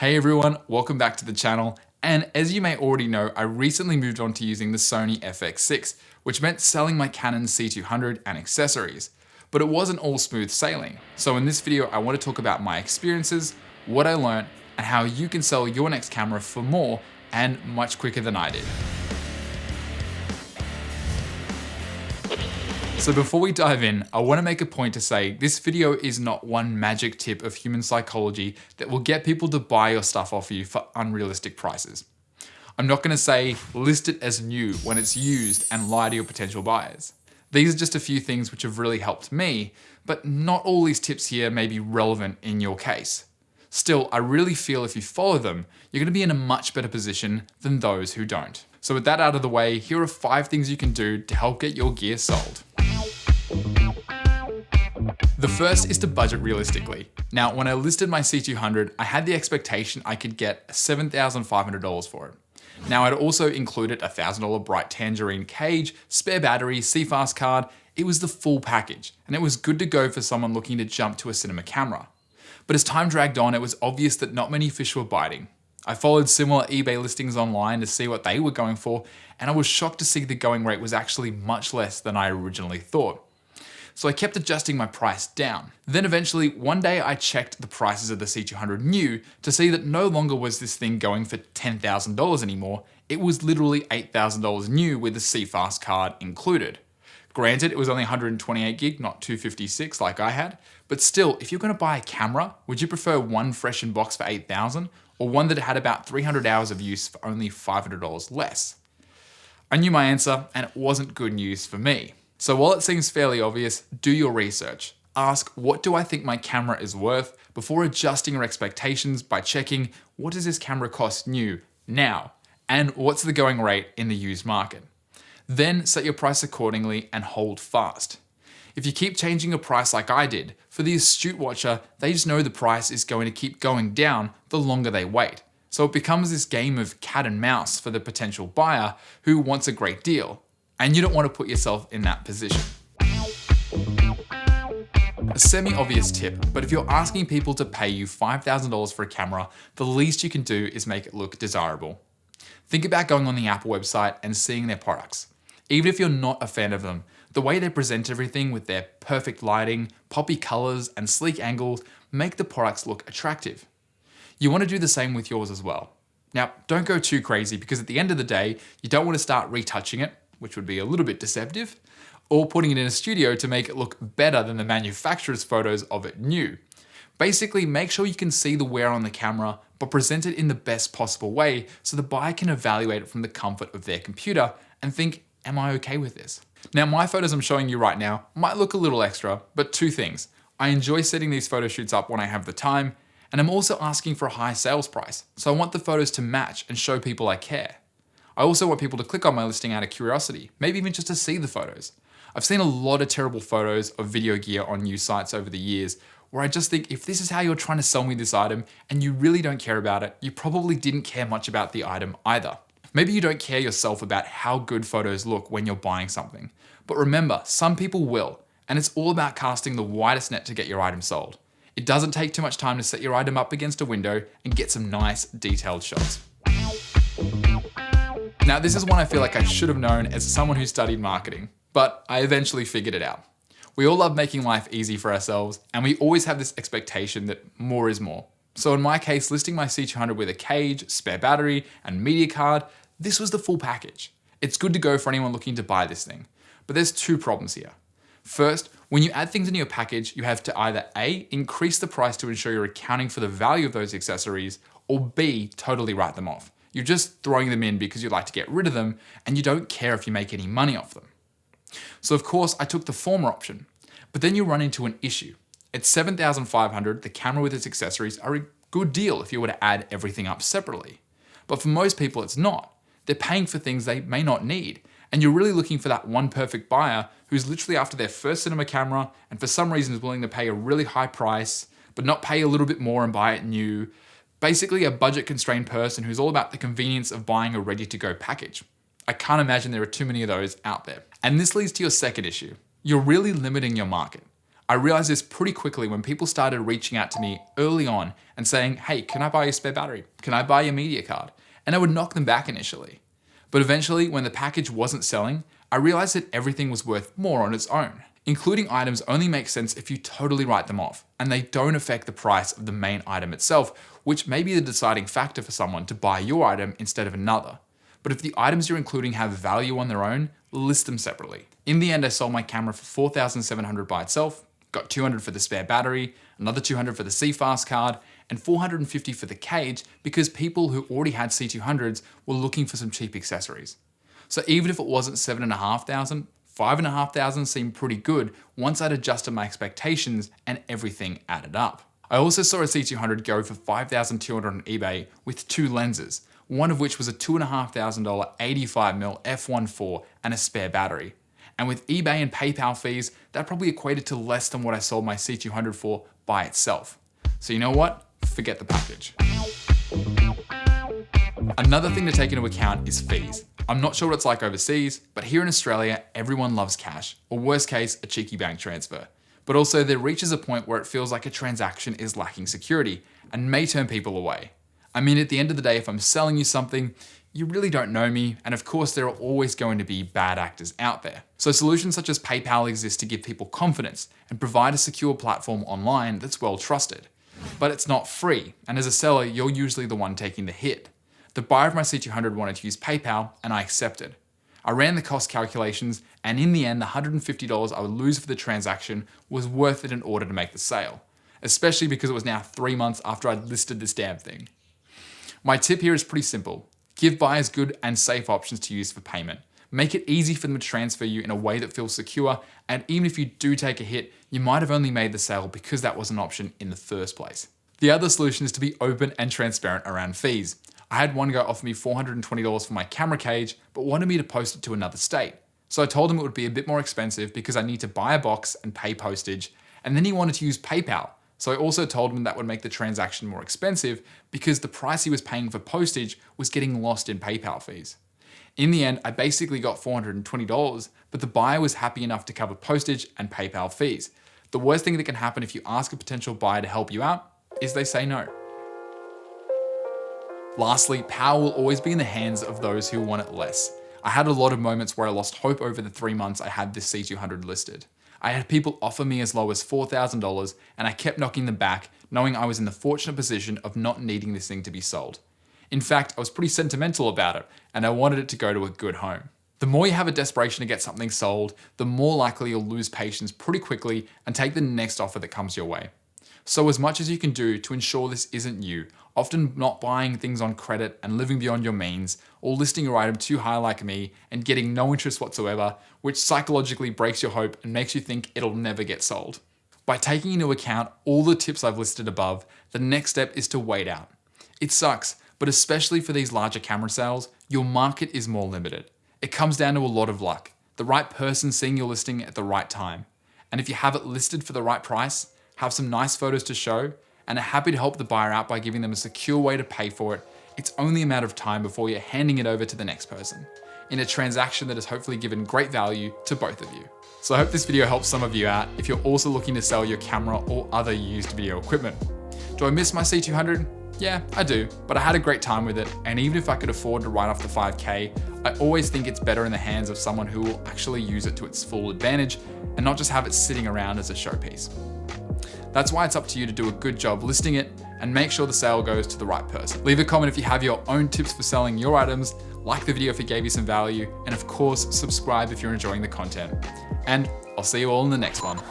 Hey everyone, welcome back to the channel. And as you may already know, I recently moved on to using the Sony FX6, which meant selling my Canon C200 and accessories. But it wasn't all smooth sailing. So in this video, I want to talk about my experiences, what I learned, and how you can sell your next camera for more and much quicker than I did. So before we dive in, I want to make a point to say this video is not one magic tip of human psychology that will get people to buy your stuff off you for unrealistic prices. I'm not going to say list it as new when it's used and lie to your potential buyers. These are just a few things which have really helped me, but not all these tips here may be relevant in your case. Still, I really feel if you follow them, you're going to be in a much better position than those who don't. So with that out of the way, here are 5 things you can do to help get your gear sold. The first is to budget realistically. Now, when I listed my C200, I had the expectation I could get $7,500 for it. Now, I'd also included a $1,000 bright tangerine cage, spare battery, CFast card. It was the full package, and it was good to go for someone looking to jump to a cinema camera. But as time dragged on, it was obvious that not many fish were biting. I followed similar eBay listings online to see what they were going for, and I was shocked to see the going rate was actually much less than I originally thought. So I kept adjusting my price down. Then eventually, one day I checked the prices of the C200 new to see that no longer was this thing going for $10,000 anymore. It was literally $8,000 new with the CFast card included. Granted, it was only 128 gig, not 256 like I had, but still, if you're gonna buy a camera, would you prefer one fresh in box for $8,000 or one that had about 300 hours of use for only $500 less? I knew my answer, and it wasn't good news for me. So while it seems fairly obvious, do your research. Ask, what do I think my camera is worth before adjusting your expectations by checking, what does this camera cost new now? And what's the going rate in the used market? Then set your price accordingly and hold fast. If you keep changing your price like I did, for the astute watcher, they just know the price is going to keep going down the longer they wait. So it becomes this game of cat and mouse for the potential buyer who wants a great deal. And you don't want to put yourself in that position. A semi-obvious tip, but if you're asking people to pay you $5,000 for a camera, the least you can do is make it look desirable. Think about going on the Apple website and seeing their products. Even if you're not a fan of them, the way they present everything with their perfect lighting, poppy colors, and sleek angles make the products look attractive. You want to do the same with yours as well. Now, don't go too crazy because at the end of the day, you don't want to start retouching it, which would be a little bit deceptive, or putting it in a studio to make it look better than the manufacturer's photos of it new. Basically, make sure you can see the wear on the camera, but present it in the best possible way so the buyer can evaluate it from the comfort of their computer and think, am I okay with this? Now, my photos I'm showing you right now might look a little extra, but 2 things. I enjoy setting these photo shoots up when I have the time, and I'm also asking for a high sales price, so I want the photos to match and show people I care. I also want people to click on my listing out of curiosity, maybe even just to see the photos. I've seen a lot of terrible photos of video gear on news sites over the years where I just think if this is how you're trying to sell me this item and you really don't care about it, you probably didn't care much about the item either. Maybe you don't care yourself about how good photos look when you're buying something. But remember, some people will, and it's all about casting the widest net to get your item sold. It doesn't take too much time to set your item up against a window and get some nice detailed shots. Now, this is one I feel like I should have known as someone who studied marketing, but I eventually figured it out. We all love making life easy for ourselves, and we always have this expectation that more is more. So in my case, listing my C200 with a cage, spare battery, and media card, this was the full package. It's good to go for anyone looking to buy this thing, but there's 2 problems here. First, when you add things into your package, you have to either A, increase the price to ensure you're accounting for the value of those accessories, or B, totally write them off. You're just throwing them in because you like to get rid of them and you don't care if you make any money off them. So of course I took the former option, but then you run into an issue. At $7,500, the camera with its accessories are a good deal if you were to add everything up separately. But for most people it's not. They're paying for things they may not need, and you're really looking for that one perfect buyer who's literally after their first cinema camera and for some reason is willing to pay a really high price, but not pay a little bit more and buy it new. Basically a budget-constrained person who's all about the convenience of buying a ready-to-go package. I can't imagine there are too many of those out there. And this leads to your second issue. You're really limiting your market. I I realized this pretty quickly when people started reaching out to me early on and saying, hey, can I buy your spare battery? Can I buy your media card? And I would knock them back initially. But eventually, when the package wasn't selling, I realized that everything was worth more on its own. Including items only makes sense if you totally write them off, and they don't affect the price of the main item itself, which may be the deciding factor for someone to buy your item instead of another. But if the items you're including have value on their own, list them separately. In the end, I sold my camera for $4,700 by itself, got $200 for the spare battery, another $200 for the CFast card, and $450 for the cage because people who already had C200s were looking for some cheap accessories. So even if it wasn't $7,500, $5,500 seemed pretty good once I'd adjusted my expectations and everything added up. I also saw a C200 go for $5,200 on eBay with 2 lenses, one of which was a $2,500 85mm f1.4 and a spare battery. And with eBay and PayPal fees, that probably equated to less than what I sold my C200 for by itself. So you know what? Forget the package. Another thing to take into account is fees. I'm not sure what it's like overseas, but here in Australia, everyone loves cash, or worst case, a cheeky bank transfer. But also there reaches a point where it feels like a transaction is lacking security and may turn people away. I mean, at the end of the day, if I'm selling you something, you really don't know me, and of course there are always going to be bad actors out there. So solutions such as PayPal exist to give people confidence and provide a secure platform online that's well trusted. But it's not free, and as a seller, you're usually the one taking the hit. The buyer of my C200 wanted to use PayPal, and I accepted. I ran the cost calculations, and in the end, the $150 I would lose for the transaction was worth it in order to make the sale, especially because it was now 3 months after I'd listed this damn thing. My tip here is pretty simple. Give buyers good and safe options to use for payment. Make it easy for them to transfer you in a way that feels secure, and even if you do take a hit, you might have only made the sale because that was an option in the first place. The other solution is to be open and transparent around fees. I had one guy offer me $420 for my camera cage, but wanted me to post it to another state. So I told him it would be a bit more expensive because I need to buy a box and pay postage, and then he wanted to use PayPal. So I also told him that would make the transaction more expensive because the price he was paying for postage was getting lost in PayPal fees. In the end, I basically got $420, but the buyer was happy enough to cover postage and PayPal fees. The worst thing that can happen if you ask a potential buyer to help you out is they say no. Lastly, power will always be in the hands of those who want it less. I had a lot of moments where I lost hope over the 3 months I had this C200 listed. I had people offer me as low as $4,000 and I kept knocking them back, knowing I was in the fortunate position of not needing this thing to be sold. In fact, I was pretty sentimental about it and I wanted it to go to a good home. The more you have a desperation to get something sold, the more likely you'll lose patience pretty quickly and take the next offer that comes your way. So as much as you can do to ensure this isn't you, often not buying things on credit and living beyond your means, or listing your item too high like me and getting no interest whatsoever, which psychologically breaks your hope and makes you think it'll never get sold. By taking into account all the tips I've listed above, the next step is to wait out. It sucks, but especially for these larger camera sales, your market is more limited. It comes down to a lot of luck, the right person seeing your listing at the right time. And if you have it listed for the right price, have some nice photos to show, and are happy to help the buyer out by giving them a secure way to pay for it, it's only a matter of time before you're handing it over to the next person, in a transaction that has hopefully given great value to both of you. So I hope this video helps some of you out if you're also looking to sell your camera or other used video equipment. Do I miss my C200? Yeah, I do, but I had a great time with it, and even if I could afford to write off the 5K, I always think it's better in the hands of someone who will actually use it to its full advantage and not just have it sitting around as a showpiece. That's why it's up to you to do a good job listing it and make sure the sale goes to the right person. Leave a comment if you have your own tips for selling your items, like the video if it gave you some value, and of course, subscribe if you're enjoying the content. And I'll see you all in the next one.